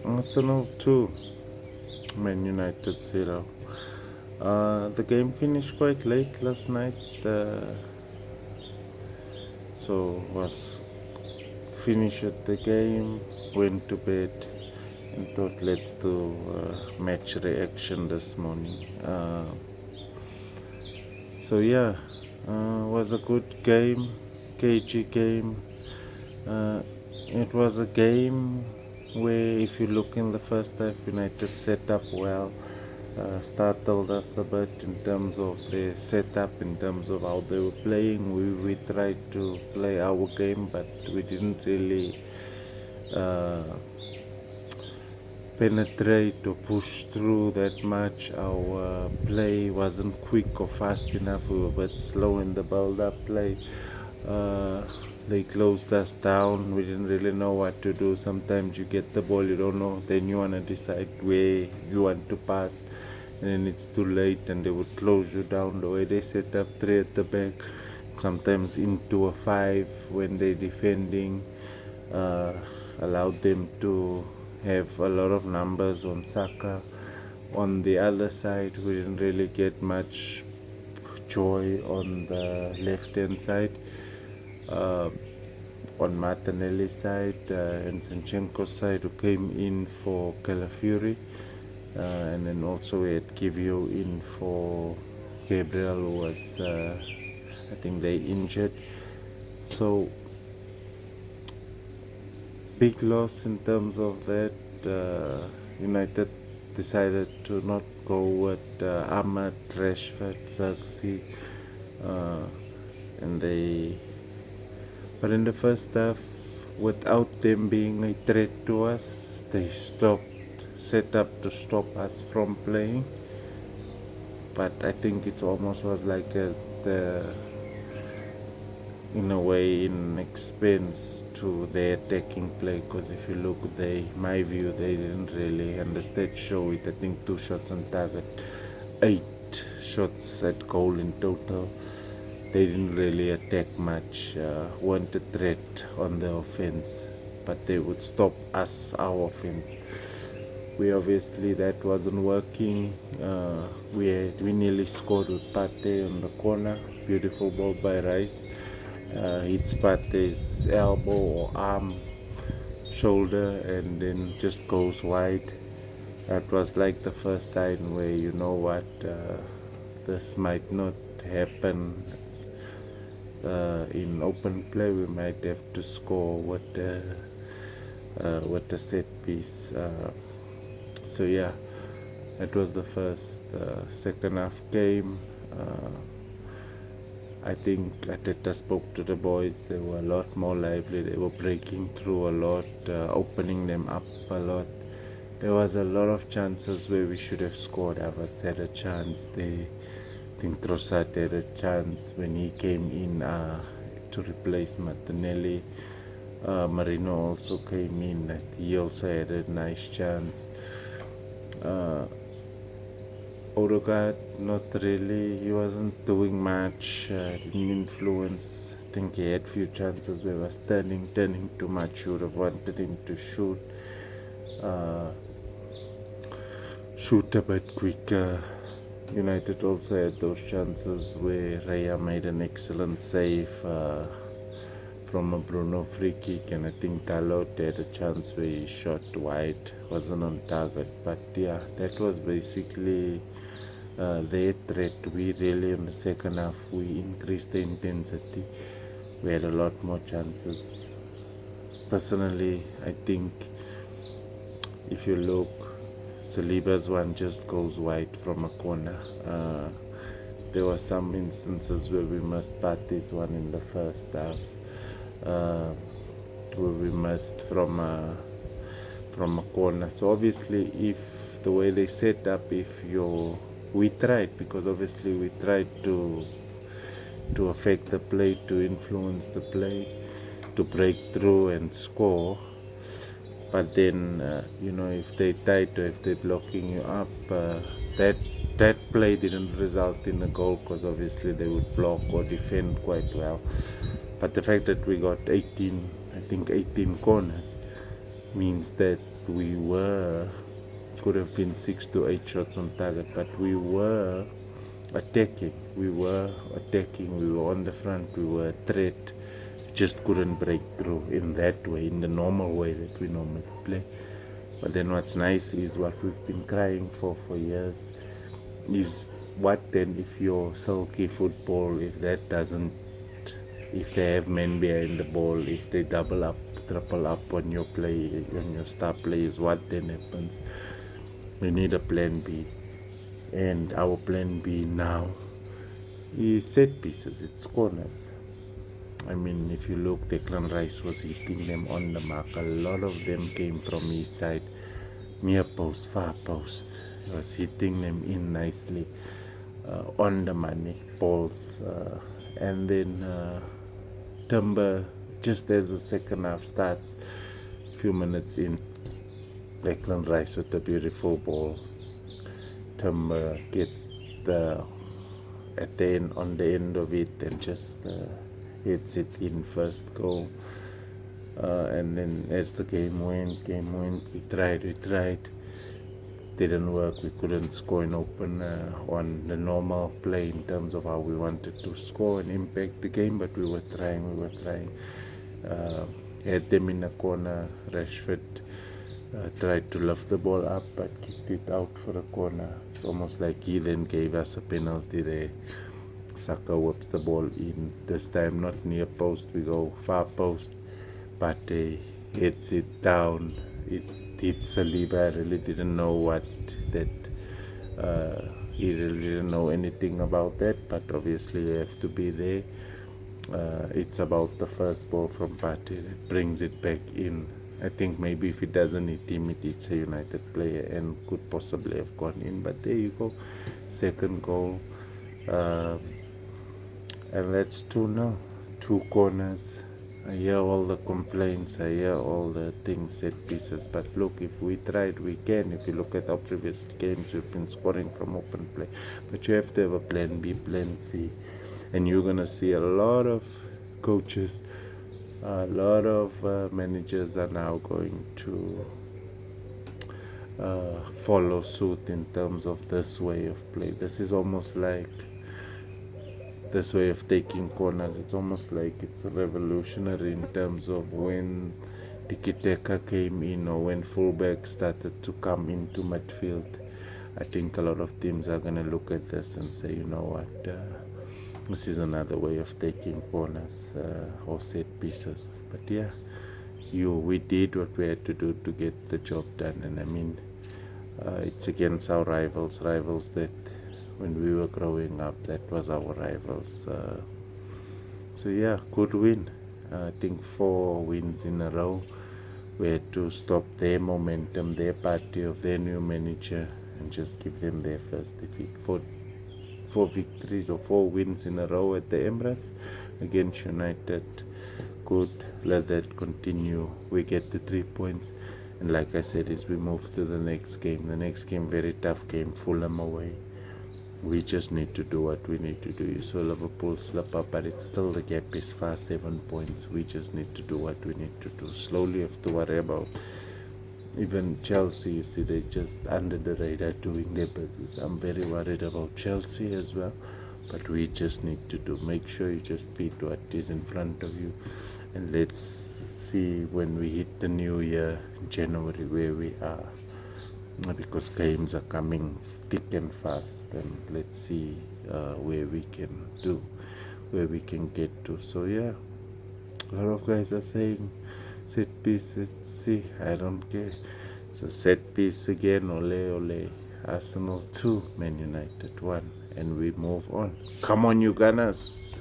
Arsenal 2, Man United 0. The game finished quite late last night, so was finished the game, went to bed, and thought let's do match reaction this morning. So yeah, was a good game, cagey game. It was a game where, if you look in the first half, United set up well, startled us a bit in terms of their setup, in terms of how they were playing. We tried to play our game, but we didn't really penetrate or push through that much. Our play wasn't quick or fast enough. We were a bit slow in the build-up play. They closed us down. We didn't really know what to do. Sometimes you get the ball, you don't know, then you want to decide where you want to pass, and then it's too late, and they would close you down. The way they set up three at the back, sometimes into a five when they're defending, allowed them to have a lot of numbers on Saka. On the other side, we didn't really get much joy on the left hand side. On Martinelli's side and Zinchenko's side, who came in for Calafiori, and then also we had Kivio in for Gabriel, who was I think they injured. So big loss in terms of that. United decided to not go with Ahmad, Rashford, Xerxes, and they. But in the first half, without them being a threat to us, they set up to stop us from playing. But I think it almost was like in a way, in expense to their attacking play, because if you look, my view, they didn't really, and the stats show it. I think 2 shots on target, 8 shots at goal in total. They didn't really attack much, weren't a threat on the offense, but they would stop us, our offense. We obviously, that wasn't working. We nearly scored with Partey on the corner. Beautiful ball by Rice. Hits Partey's elbow or arm, shoulder, and then just goes wide. That was like the first sign where, you know what, this might not happen in open play. We might have to score with the set piece. So yeah, that was the first. Second half game. I think Arteta spoke to the boys. They were a lot more lively. They were breaking through a lot, opening them up a lot. There was a lot of chances where we should have scored. Havertz had a chance. I think Trossard had a chance when he came in to replace Martinelli. Marino also came in. He also had a nice chance. Odegaard, not really. He wasn't doing much. Didn't influence. I think he had few chances where he was turning too much. You would have wanted him to shoot a bit quicker. United also had those chances where Raya made an excellent save from a Bruno free kick, and I think Dalot had a chance where he shot wide, wasn't on target. But yeah, that was basically their threat. We really, in the second half, we increased the intensity. We had a lot more chances. Personally, I think if you look, Saliba's one just goes wide from a corner. There were some instances where we missed Partey's one in the first half, where we missed from a corner. So obviously, if the way they set up, we tried, because obviously we tried to affect the play, to influence the play, to break through and score. But then, if they tight, or if they're blocking you up, that play didn't result in a goal, because obviously they would block or defend quite well. But the fact that we got 18 corners, means that we could have been 6 to 8 shots on target, but we were attacking. We were attacking. We were on the front. We were a threat. Just couldn't break through in that way, in the normal way that we normally play. But then what's nice is what we've been crying for years is what then if your sulky football, if that doesn't, if they have men behind the ball, if they double up, triple up on your play, on your star players, what then happens? We need a plan B. And our plan B now is set pieces, it's corners. I mean, if you look, Declan Rice was hitting them on the mark. A lot of them came from his side, near post, far post. He was hitting them in nicely, on the money, balls. And then Timber, just as the second half starts, a few minutes in, Declan Rice with a beautiful ball. Timber gets at the end, on the end of it, and just hits it in first goal. And then as the game went, we tried. Didn't work. We couldn't score an open on the normal play in terms of how we wanted to score and impact the game, but we were trying. Had them in a corner. Rashford tried to lift the ball up, but kicked it out for a corner. It's almost like he then gave us a penalty there. Saka whips the ball in. This time not near post, we go far post. Partey hits it down. It hits Saliba. I really didn't know he really didn't know anything about that, but obviously you have to be there. It's about the first ball from Partey that brings it back in. I think maybe if it doesn't hit him, it hits a United player and could possibly have gone in. But there you go, second goal. And that's 2-0. 2 corners. I hear all the complaints, I hear all the things, set pieces. But look, if we tried, we can. If you look at our previous games, we've been scoring from open play. But you have to have a plan B, plan C. And you're going to see a lot of coaches, a lot of managers are now going to follow suit in terms of this way of play. This is almost like this way of taking corners. It's almost like it's revolutionary in terms of when tiki-taka came in, or when fullback started to come into midfield. I think a lot of teams are going to look at this and say, you know what, this is another way of taking corners or set pieces. But yeah, we did what we had to do to get the job done. And I mean, it's against our rivals that when we were growing up, that was our rivals. So yeah, good win. I think 4 wins in a row. We had to stop their momentum, their party of their new manager, and just give them their first defeat. 4 victories or 4 wins in a row at the Emirates against United. Good, let that continue. We get the 3 points, and like I said, as we move to the next game, very tough game, Fulham away. We just need to do what we need to do. You saw Liverpool slip up, but it's still, the gap is far, 7 points. We just need to do what we need to do. Slowly have to worry about even Chelsea. You see, they're just under the radar doing their business. I'm very worried about Chelsea as well, but we just need to make sure you just beat what is in front of you, and let's see when we hit the new year, January, where we are, because games are coming thick and fast, and let's see where we can get to. So yeah, a lot of guys are saying set piece, let's see, I don't care. It's a set piece again, ole. Arsenal 2, Man United 1, and we move on. Come on, you Gunners.